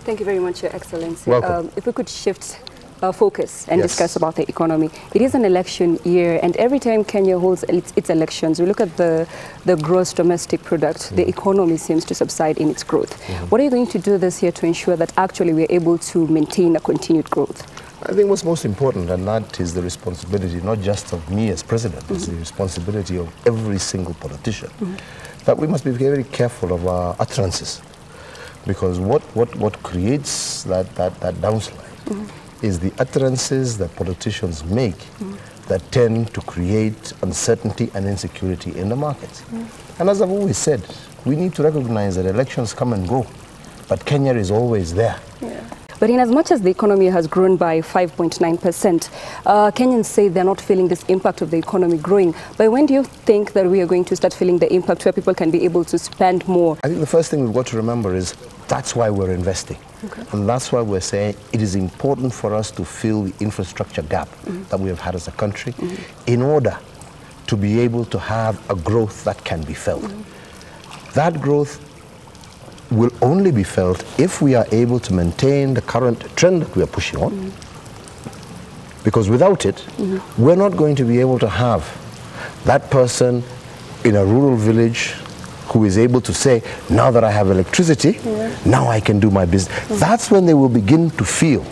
Thank you very much, Your Excellency. Welcome. If we could shift our focus and Yes. discuss about the economy. It is an election year, and every time Kenya holds its elections, we look at the gross domestic product, the economy seems to subside in its growth. What are you going to do this year to ensure that actually we're able to maintain a continued growth? I think what's most important, and that is the responsibility not just of me as president, it's the responsibility of every single politician, that we must be very careful of our utterances. Because what creates that downslide is the utterances that politicians make that tend to create uncertainty and insecurity in the markets. And as I've always said, we need to recognize that elections come and go, but Kenya is always there. But in as much as the economy has grown by 5.9%, Kenyans say they're not feeling this impact of the economy growing. But when do you think that we are going to start feeling the impact where people can be able to spend more? I think the first thing we've got to remember is that's why we're investing. And that's why we're saying it is important for us to fill the infrastructure gap that we have had as a country in order to be able to have a growth that can be felt. That growth will only be felt if we are able to maintain the current trend that we are pushing on. Because without it, we're not going to be able to have that person in a rural village who is able to say, now that I have electricity, now I can do my business. That's when they will begin to feel,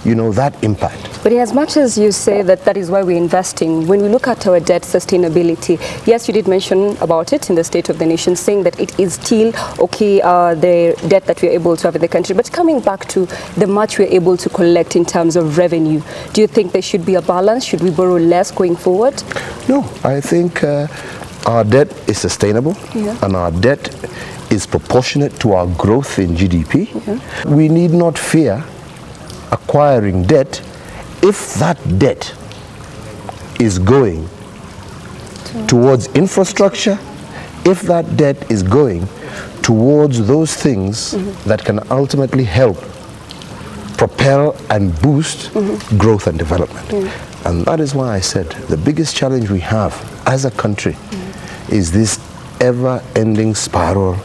you know, that impact. But in as much as you say that that is why we're investing, when we look at our debt sustainability, yes, you did mention about it in the State of the Nation, saying that it is still okay, the debt that we're able to have in the country. But coming back to the much we're able to collect in terms of revenue, do you think there should be a balance? Should we borrow less going forward? No, I think our debt is sustainable and our debt is proportionate to our growth in GDP. We need not fear acquiring debt if that debt is going towards infrastructure, if that debt is going towards those things that can ultimately help propel and boost growth and development. And that is why I said the biggest challenge we have as a country is this ever-ending spiral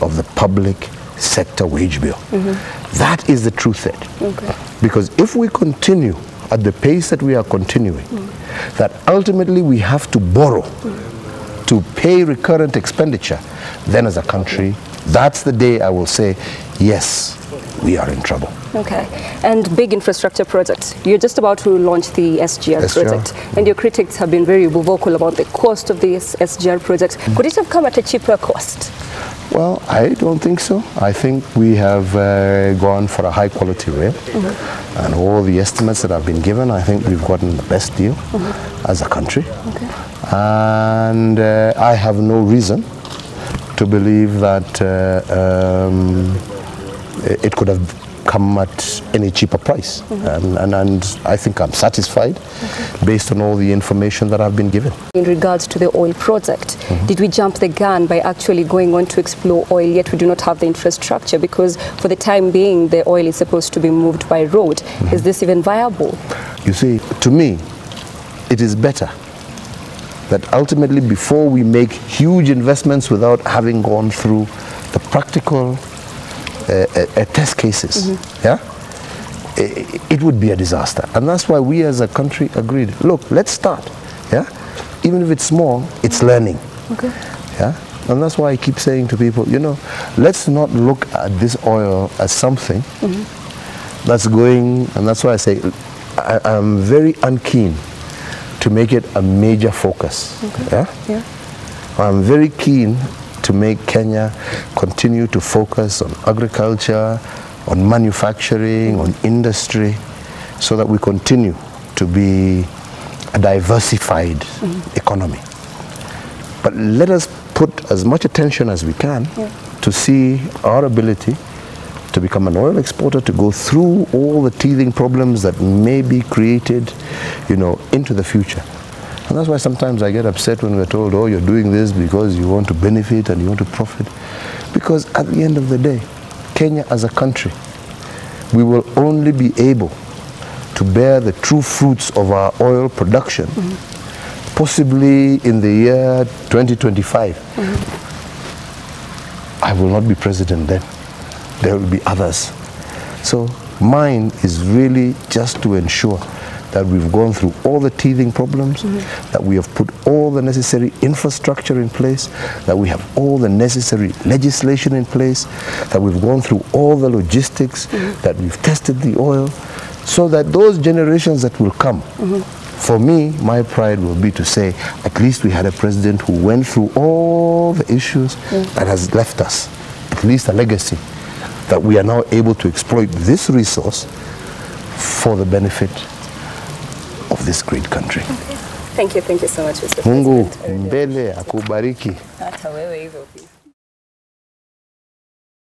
of the public sector wage bill. That is the true threat. Because if we continue at the pace that we are continuing, that ultimately we have to borrow to pay recurrent expenditure, then as a country, that's the day I will say, yes, we are in trouble. Okay. And big infrastructure projects. You're just about to launch the SGR project. And your critics have been very vocal about the cost of this SGR project. Could it have come at a cheaper cost? Well, I don't think so. I think we have gone for a high quality rail. And all the estimates that have been given, I think we've gotten the best deal as a country. And I have no reason to believe that it could have come at any cheaper price. And I think I'm satisfied based on all the information that I've been given. In regards to the oil project, did we jump the gun by actually going on to explore oil, yet we do not have the infrastructure? Because for the time being, the oil is supposed to be moved by road. Is this even viable? You see, to me, it is better that ultimately before we make huge investments without having gone through the practical test cases, it would be a disaster. And that's why we as a country agreed, look, let's start, even if it's small, it's learning. And that's why I keep saying to people, you know, let's not look at this oil as something that's going, and that's why I say I'm very unkeen to make it a major focus. I'm very keen to make Kenya continue to focus on agriculture, on manufacturing, on industry, so that we continue to be a diversified economy. But let us put as much attention as we can to see our ability to become an oil exporter, to go through all the teething problems that may be created, you know, into the future. And that's why sometimes I get upset when we're told, oh, you're doing this because you want to benefit and you want to profit. Because at the end of the day, Kenya as a country, we will only be able to bear the true fruits of our oil production, possibly in the year 2025. I will not be president then. There will be others. So mine is really just to ensure that we've gone through all the teething problems, that we have put all the necessary infrastructure in place, that we have all the necessary legislation in place, that we've gone through all the logistics, that we've tested the oil, so that those generations that will come, for me, my pride will be to say, at least we had a president who went through all the issues and has left us, at least a legacy, that we are now able to exploit this resource for the benefit of this great country. Thank you so much, Mr. Mungu President. mbele akubariki. Hata wewe hivyo pia.